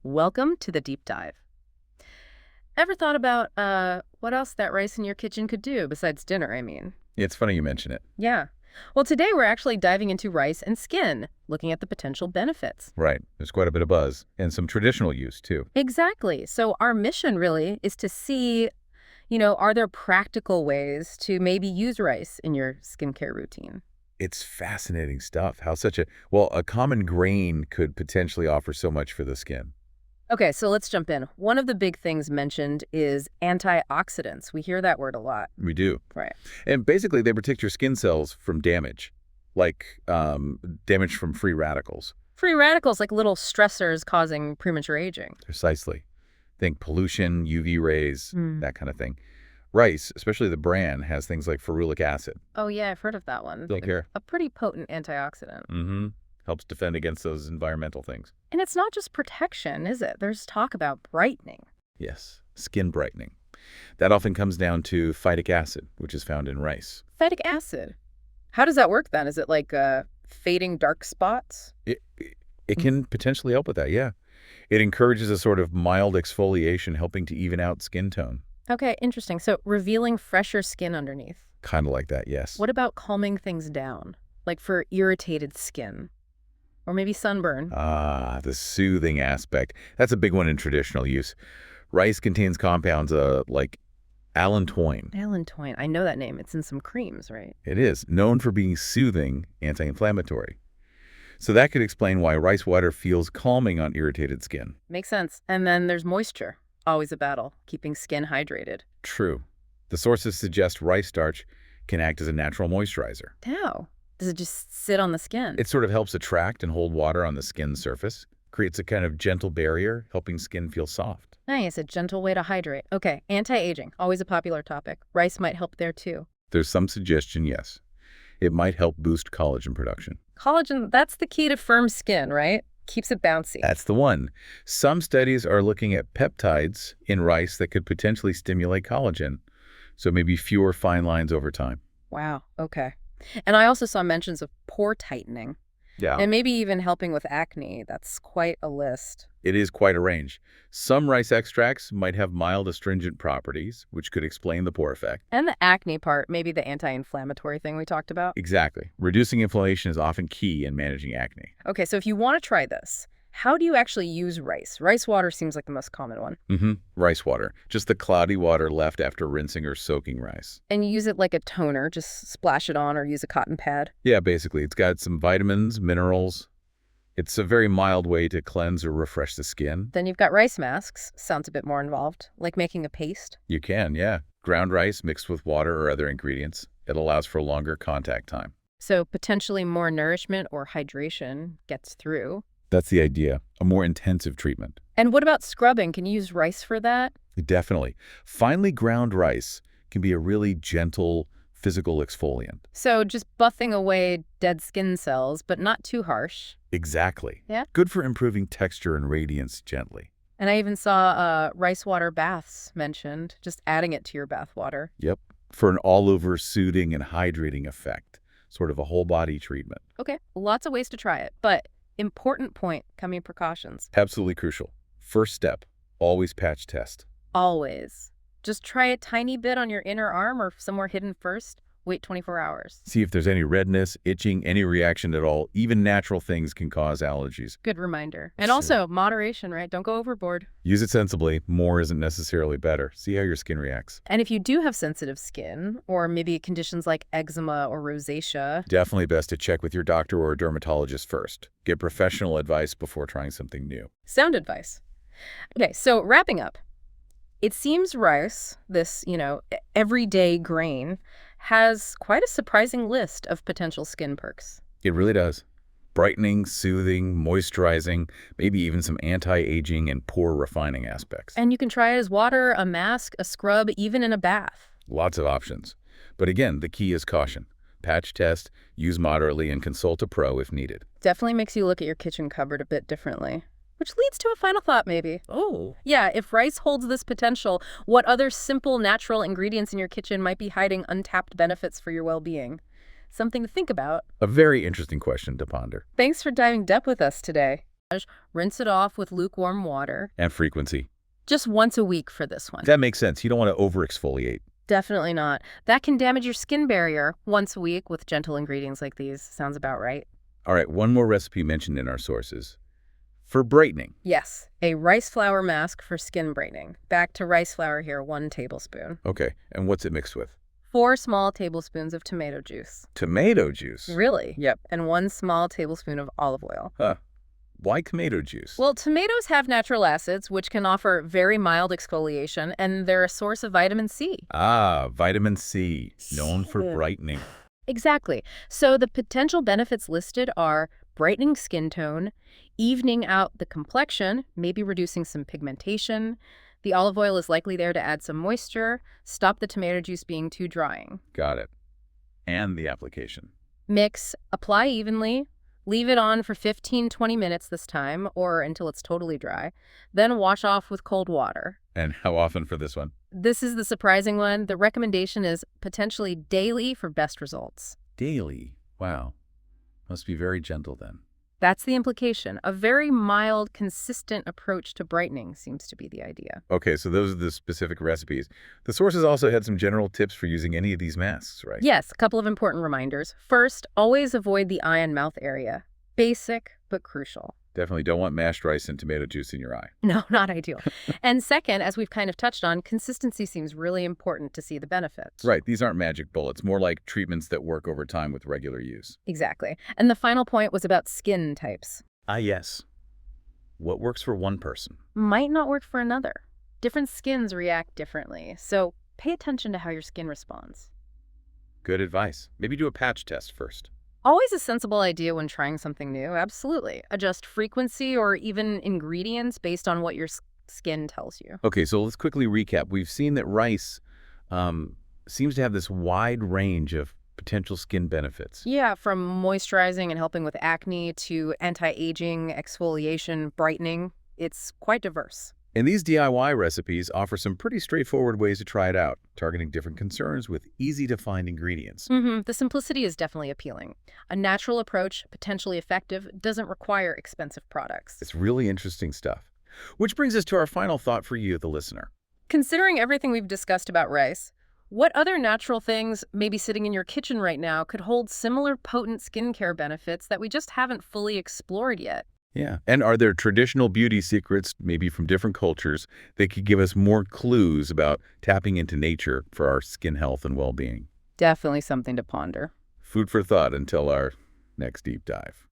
Welcome to the deep dive. Ever thought about what else that rice in your kitchen could do besides dinner, I mean? It's funny you mention it. Yeah. Well, today we're actually diving into rice and skin, looking at the potential benefits. Right. There's quite a bit of buzz and some traditional use, too. Exactly. So our mission really is to see, are there practical ways to maybe use rice in your skincare routine? It's fascinating stuff how a common grain could potentially offer so much for the skin. Okay, so let's jump in. One of the big things mentioned is antioxidants. We hear that word a lot. We do. Right. And basically, they protect your skin cells from damage, like damage from free radicals. Free radicals, like little stressors causing premature aging. Precisely. Think pollution, UV rays, that kind of thing. Rice, especially the bran, has things like ferulic acid. Oh, yeah, I've heard of that one. Don't care. A pretty potent antioxidant. Mm-hmm. Helps defend against those environmental things. And it's not just protection, is it? There's talk about brightening. Yes, skin brightening. That often comes down to phytic acid, which is found in rice. Phytic acid. How does that work then? Is it like fading dark spots? It can potentially help with that, yeah. It encourages a sort of mild exfoliation, helping to even out skin tone. Okay, interesting. So revealing fresher skin underneath. Kind of like that, yes. What about calming things down? Like for irritated skin? Or maybe sunburn? Ah, the soothing aspect. That's a big one in traditional use. Rice contains compounds like allantoin. Allantoin. I know that name. It's in some creams, right? It is, known for being soothing, anti-inflammatory. So that could explain why rice water feels calming on irritated skin. Makes sense. And then there's moisture. Always a battle, keeping skin hydrated. True. The sources suggest rice starch can act as a natural moisturizer. How? Does it just sit on the skin? It sort of helps attract and hold water on the skin's surface, creates a kind of gentle barrier, helping skin feel soft. Nice, a gentle way to hydrate. Okay, anti-aging, always a popular topic. Rice might help there too. There's some suggestion, yes. It might help boost collagen production. Collagen, that's the key to firm skin, right? Keeps it bouncy. That's the one. Some studies are looking at peptides in rice that could potentially stimulate collagen, so maybe fewer fine lines over time. Wow, okay. And I also saw mentions of pore tightening. Yeah. And maybe even helping with acne. That's quite a list. It is quite a range. Some rice extracts might have mild astringent properties, which could explain the pore effect. And the acne part, maybe the anti-inflammatory thing we talked about. Exactly. Reducing inflammation is often key in managing acne. Okay, so if you want to try this, how do you actually use rice? Rice water seems like the most common one. Rice water. Just the cloudy water left after rinsing or soaking rice. And you use it like a toner, just splash it on or use a cotton pad. Yeah, basically. It's got some vitamins, minerals. It's a very mild way to cleanse or refresh the skin. Then you've got rice masks. Sounds a bit more involved, like making a paste. You can, yeah. Ground rice mixed with water or other ingredients. It allows for longer contact time. So potentially more nourishment or hydration gets through. That's the idea, a more intensive treatment. And what about scrubbing? Can you use rice for that? Definitely. Finely ground rice can be a really gentle physical exfoliant. So just buffing away dead skin cells, but not too harsh. Exactly. Yeah? Good for improving texture and radiance gently. And I even saw rice water baths mentioned, just adding it to your bath water. Yep. For an all-over soothing and hydrating effect. Sort of a whole-body treatment. Okay, lots of ways to try it, but important point, coming precautions. Absolutely crucial. First step, always patch test. Always. Just try a tiny bit on your inner arm or somewhere hidden first. Wait 24 hours. See if there's any redness, itching, any reaction at all. Even natural things can cause allergies. Good reminder. And also, moderation, right? Don't go overboard. Use it sensibly. More isn't necessarily better. See how your skin reacts. And if you do have sensitive skin, or maybe conditions like eczema or rosacea, definitely best to check with your doctor or a dermatologist first. Get professional advice before trying something new. Sound advice. Okay, so wrapping up. It seems rice, this, everyday grain, has quite a surprising list of potential skin perks. It really does. Brightening, soothing, moisturizing, maybe even some anti-aging and pore refining aspects. And you can try it as water, a mask, a scrub, even in a bath. Lots of options. But again, the key is caution. Patch test, use moderately, and consult a pro if needed. Definitely makes you look at your kitchen cupboard a bit differently. Which leads to a final thought, maybe. Oh. Yeah, if rice holds this potential, what other simple, natural ingredients in your kitchen might be hiding untapped benefits for your well-being? Something to think about. A very interesting question to ponder. Thanks for diving deep with us today. rinse it off with lukewarm water. And frequency. Just once a week for this one. That makes sense. You don't want to over-exfoliate. Definitely not. That can damage your skin barrier. Once a week with gentle ingredients like these. Sounds about right. All right, one more recipe mentioned in our sources. For brightening. Yes, a rice flour mask for skin brightening. Back to rice flour here, 1 tablespoon. Okay, and what's it mixed with? 4 small tablespoons of tomato juice. Tomato juice? Really? Yep. And 1 small tablespoon of olive oil. Huh. Why tomato juice? Well, tomatoes have natural acids, which can offer very mild exfoliation, and they're a source of vitamin C. Ah, vitamin C, known for brightening. Exactly. So the potential benefits listed are brightening skin tone, evening out the complexion, maybe reducing some pigmentation. The olive oil is likely there to add some moisture, stop the tomato juice being too drying. Got it. And the application. Mix, apply evenly, leave it on for 15-20 minutes this time, or until it's totally dry. Then wash off with cold water. And how often for this one? This is the surprising one. The recommendation is potentially daily for best results. Daily? Wow. Must be very gentle then. That's the implication. A very mild, consistent approach to brightening seems to be the idea. Okay, so those are the specific recipes. The sources also had some general tips for using any of these masks, right? Yes, a couple of important reminders. First, always avoid the eye and mouth area. Basic, but crucial. Definitely don't want mashed rice and tomato juice in your eye. No, not ideal. And second, as we've kind of touched on, consistency seems really important to see the benefits. Right, these aren't magic bullets, more like treatments that work over time with regular use. Exactly. And the final point was about skin types. Ah, yes. What works for one person might not work for another. Different skins react differently, so pay attention to how your skin responds. Good advice. Maybe do a patch test first. Always a sensible idea when trying something new, absolutely. Adjust frequency or even ingredients based on what your skin tells you. Okay, so let's quickly recap. We've seen that rice seems to have this wide range of potential skin benefits. Yeah, from moisturizing and helping with acne to anti-aging, exfoliation, brightening. It's quite diverse. And these DIY recipes offer some pretty straightforward ways to try it out, targeting different concerns with easy-to-find ingredients. The simplicity is definitely appealing. A natural approach, potentially effective, doesn't require expensive products. It's really interesting stuff. Which brings us to our final thought for you, the listener. Considering everything we've discussed about rice, what other natural things, maybe sitting in your kitchen right now, could hold similar potent skincare benefits that we just haven't fully explored yet? Yeah. And are there traditional beauty secrets, maybe from different cultures, that could give us more clues about tapping into nature for our skin health and well-being? Definitely something to ponder. Food for thought until our next deep dive.